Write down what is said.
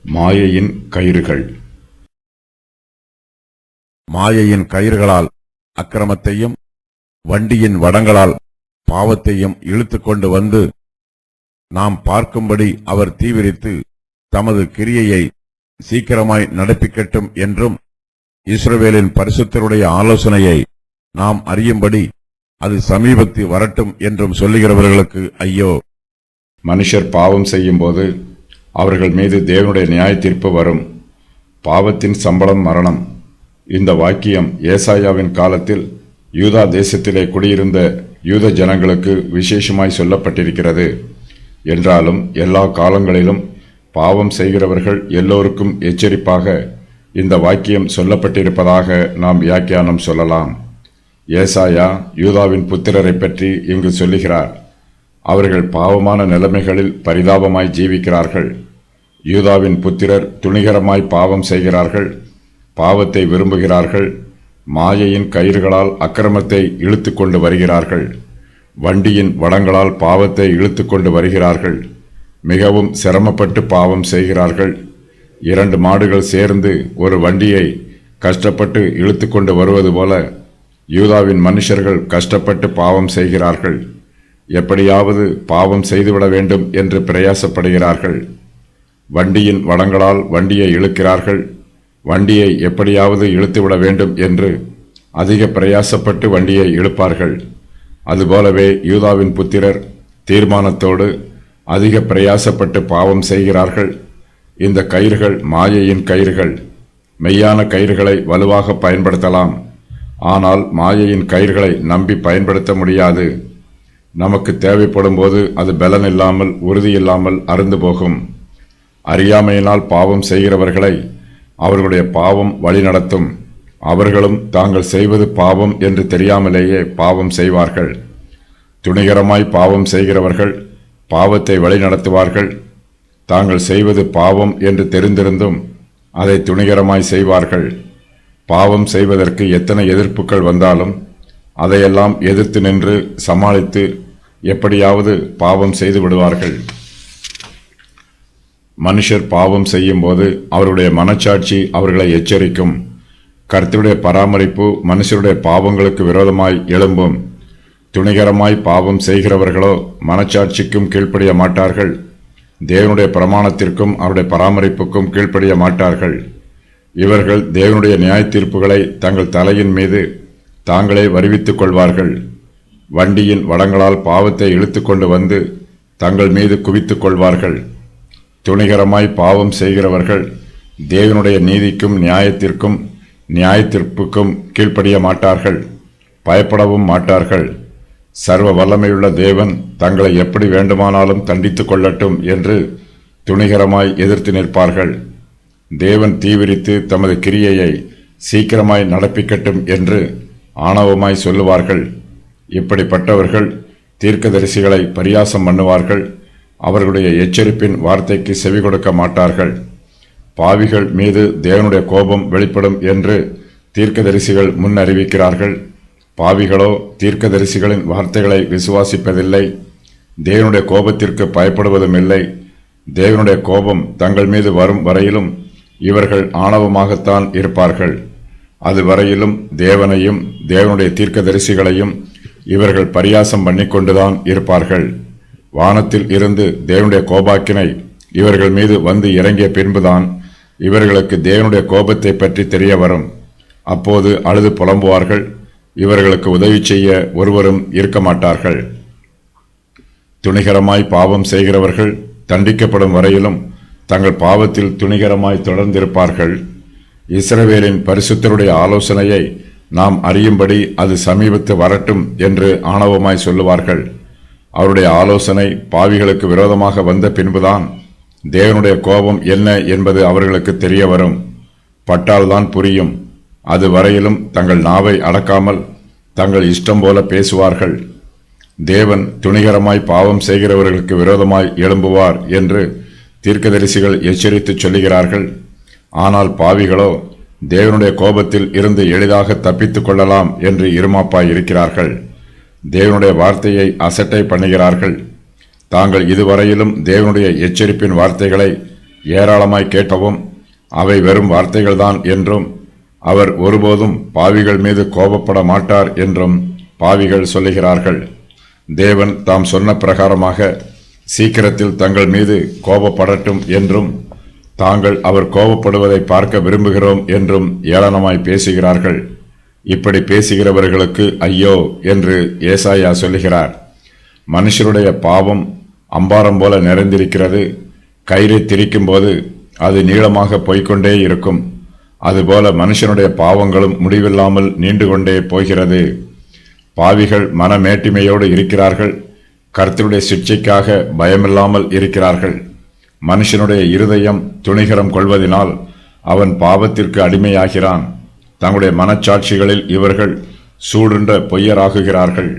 மாயையின் கயிறுகள். மாயையின் கயிறுகளால் அக்கிரமத்தையும் வண்டியின் வடங்களால் பாவத்தையும் இழுத்துக் கொண்டு வந்து நாம் பார்க்கும்படி அவர் தீவிரித்து தமது கிரியையை சீக்கிரமாய் நடப்பிக்கட்டும் என்றும் இஸ்ரவேலின் பரிசுத்தருடைய ஆலோசனையை நாம் அறியும்படி அது சமீபத்தில் வரட்டும் என்றும் சொல்லுகிறவர்களுக்கு ஐயோ! மனுஷர் பாவம் செய்யும் போது அவர்கள் மீது தேவனுடைய நியாய தீர்ப்பு வரும். பாவத்தின் சம்பளம் மரணம். இந்த வாக்கியம் ஏசாயாவின் காலத்தில் யூதா தேசத்திலே குடியிருந்த யூத ஜனங்களுக்கு விசேஷமாய் சொல்லப்பட்டிருக்கிறது. என்றாலும் எல்லா காலங்களிலும் பாவம் செய்கிறவர்கள் எல்லோருக்கும் எச்சரிப்பாக இந்த வாக்கியம் சொல்லப்பட்டிருப்பதாக நாம் வியாக்கியானம் சொல்லலாம். ஏசாயா யூதாவின் புத்திரரை பற்றி இங்கு சொல்லுகிறார். அவர்கள் பாவமான நிலைமைகளில் பரிதாபமாய் ஜீவிக்கிறார்கள். யூதாவின் புத்திரர் துணிகரமாய் பாவம் செய்கிறார்கள், பாவத்தை விரும்புகிறார்கள், மாயையின் கயிறுகளால் அக்கிரமத்தை இழுத்து கொண்டு வருகிறார்கள், வண்டியின் வடங்களால் பாவத்தை இழுத்து கொண்டு வருகிறார்கள், மிகவும் சிரமப்பட்டு பாவம் செய்கிறார்கள். 2 மாடுகள் சேர்ந்து ஒரு வண்டியை கஷ்டப்பட்டு இழுத்து கொண்டு வருவது போல யூதாவின் மனுஷர்கள் கஷ்டப்பட்டு பாவம் செய்கிறார்கள். எப்படியாவது பாவம் செய்துவிட வேண்டும் என்று பிரயாசப்படுகிறார்கள். வண்டியின் வடங்களால் வண்டியை இழுக்கிறார்கள். வண்டியை எப்படியாவது இழுத்துவிட வேண்டும் என்று அதிக பிரயாசப்பட்டு வண்டியை இழுப்பார்கள். அதுபோலவே யூதாவின் புத்திரர் தீர்மானத்தோடு அதிக பிரயாசப்பட்டு பாவம் செய்கிறார்கள். இந்த கயிறுகள் மாயையின் கயிறுகள். மெய்யான கயிறுகளை வலுவாக பயன்படுத்தலாம், ஆனால் மாயையின் கயிறுகளை நம்பி பயன்படுத்த முடியாது. நமக்கு தேவைப்படும் போது அது பலன் இல்லாமல் உறுதி இல்லாமல் அறுந்து போகும். அறியாமையினால் பாவம் செய்கிறவர்களை அவர்களுடைய பாவம் வழிநடத்தும். அவர்களும் தாங்கள் செய்வது பாவம் என்று தெரியாமலேயே பாவம் செய்வார்கள். துணிகரமாய் பாவம் செய்கிறவர்கள் பாவத்தை வழிநடத்துவார்கள். தாங்கள் செய்வது பாவம் என்று தெரிந்திருந்தும் அதை துணிகரமாய் செய்வார்கள். பாவம் செய்வதற்கு எத்தனை எதிர்ப்புகள் வந்தாலும் அதையெல்லாம் எதிர்த்து நின்று சமாளித்து எப்படியாவது பாவம் செய்து விடுவார்கள். மனுஷர் பாவம் செய்யும் போது அவருடைய மனச்சாட்சி அவர்களை எச்சரிக்கும். கர்த்தருடைய பராமரிப்பு மனுஷருடைய பாவங்களுக்கு விரோதமாய் எழும்பும். துணிகரமாய் பாவம் செய்கிறவர்களோ மனச்சாட்சிக்கும் கீழ்ப்படிய மாட்டார்கள், தேவனுடைய பிரமாணத்திற்கும் அவருடைய பராமரிப்புக்கும் கீழ்ப்படிய மாட்டார்கள். இவர்கள் தேவனுடைய நியாய தீர்ப்புகளை தங்கள் தலையின் மீது தாங்களே வருவித்துக் கொள்வார்கள். வண்டியின் வடங்களால் பாவத்தை இழுத்து கொண்டு வந்து தங்கள் மீது குவித்துக் கொள்வார்கள். துணிகரமாய் பாவம் செய்கிறவர்கள் தேவனுடைய நீதிக்கும் நியாயத்திற்கும் நியாய தீர்ப்புக்கும் கீழ்ப்படிய மாட்டார்கள், பயப்படவும் மாட்டார்கள். சர்வ வல்லமையுள்ள தேவன் தங்களை எப்படி வேண்டுமானாலும் தண்டித்துக் கொள்ளட்டும் என்று துணிகரமாய் எதிர்த்து நிற்பார்கள். தேவன் தீவிரித்து தமது கிரியையை சீக்கிரமாய் நடப்பிக்கட்டும் என்று ஆணவமாய் சொல்லுவார்கள். இப்படிப்பட்டவர்கள் தீர்க்கதரிசிகளை பரியாசம் பண்ணுவார்கள். அவர்களுடைய எச்சரிப்பின் வார்த்தைக்கு செவி கொடுக்க மாட்டார்கள். பாவிகள் மீது தேவனுடைய கோபம் வெளிப்படும் என்று தீர்க்கதரிசிகள் முன் அறிவிக்கிறார்கள். பாவிகளோ தீர்க்கதரிசிகளின் வார்த்தைகளை விசுவாசிப்பதில்லை, தேவனுடைய கோபத்திற்கு பயப்படுவதும் இல்லை. தேவனுடைய கோபம் தங்கள் மீது வரும் வரையிலும் இவர்கள் ஆணவமாகத்தான் இருப்பார்கள். அது வரையிலும் தேவனையும் தேவனுடைய தீர்க்கதரிசிகளையும் இவர்கள் பரியாசம் பண்ணிக்கொண்டுதான் இருப்பார்கள். வானத்தில் இருந்து தேவனுடைய கோபாக்கினை இவர்கள் மீது வந்து இறங்கிய பின்புதான் இவர்களுக்கு தேவனுடைய கோபத்தை பற்றி தெரிய வரும். அப்போது அழுது புலம்புவார்கள். இவர்களுக்கு உதவி செய்ய ஒருவரும் இருக்க மாட்டார்கள். துணிகரமாய் பாவம் செய்கிறவர்கள் தண்டிக்கப்படும் வரையிலும் தங்கள் பாவத்தில் துணிகரமாய் தொடர்ந்திருப்பார்கள். இஸ்ரவேலின் பரிசுத்தருடைய ஆலோசனையை நாம் அறியும்படி அது சமீபத்து வரட்டும் என்று ஆணவமாய் சொல்லுவார்கள். அவருடைய ஆலோசனை பாவிகளுக்கு விரோதமாக வந்த பின்புதான் தேவனுடைய கோபம் என்ன என்பது அவர்களுக்கு தெரிய வரும். பட்டால்தான் புரியும். அது வரையிலும் தங்கள் நாவை அடக்காமல் தங்கள் இஷ்டம் போல பேசுவார்கள். தேவன் துணிகரமாய் பாவம் செய்கிறவர்களுக்கு விரோதமாய் எழும்புவார் என்று தீர்க்கதரிசிகள் எச்சரித்து சொல்லுகிறார்கள். ஆனால் பாவிகளோ தேவனுடைய கோபத்தில் இருந்து எளிதாக தப்பித்துக் கொள்ளலாம் என்று இருமாப்பாய் இருக்கிறார்கள். தேவனுடைய வார்த்தையை அசட்டை பண்ணுகிறார்கள். தாங்கள் இதுவரையிலும் தேவனுடைய எச்சரிப்பின் வார்த்தைகளை ஏராளமாய் கேட்கவும் அவை வெறும் வார்த்தைகள்தான் என்றும் அவர் ஒருபோதும் பாவிகள் மீது கோபப்பட மாட்டார் என்றும் பாவிகள் சொல்லுகிறார்கள். தேவன் தாம் சொன்ன பிரகாரமாக சீக்கிரத்தில் தங்கள் மீது கோபப்படட்டும் என்றும் தாங்கள் அவர் கோபப்படுவதை பார்க்க விரும்புகிறோம் என்றும் ஏளனமாய் பேசுகிறார்கள். இப்படி பேசுகிறவர்களுக்கு ஐயோ என்று ஏசாயா சொல்லுகிறார். மனுஷருடைய பாவம் அம்பாரம் போல நிறைந்திருக்கிறது. கயிறை திரிக்கும் போது அது நீளமாக போய்கொண்டே இருக்கும். அதுபோல மனுஷனுடைய பாவங்களும் முடிவில்லாமல் நீண்டு கொண்டே போகிறது. பாவிகள் மனமேட்டிமையோடு இருக்கிறார்கள். கர்த்தருடைய சிட்சைக்காக பயமில்லாமல் இருக்கிறார்கள். மனுஷனுடைய இருதயம் துணிகரம் கொள்வதினால் அவன் பாவத்திற்கு அடிமையாகிறான். தங்களுடைய மனச்சாட்சிகளில் இவர்கள் சூடுண்ட பொய்யராகுகிறார்கள்.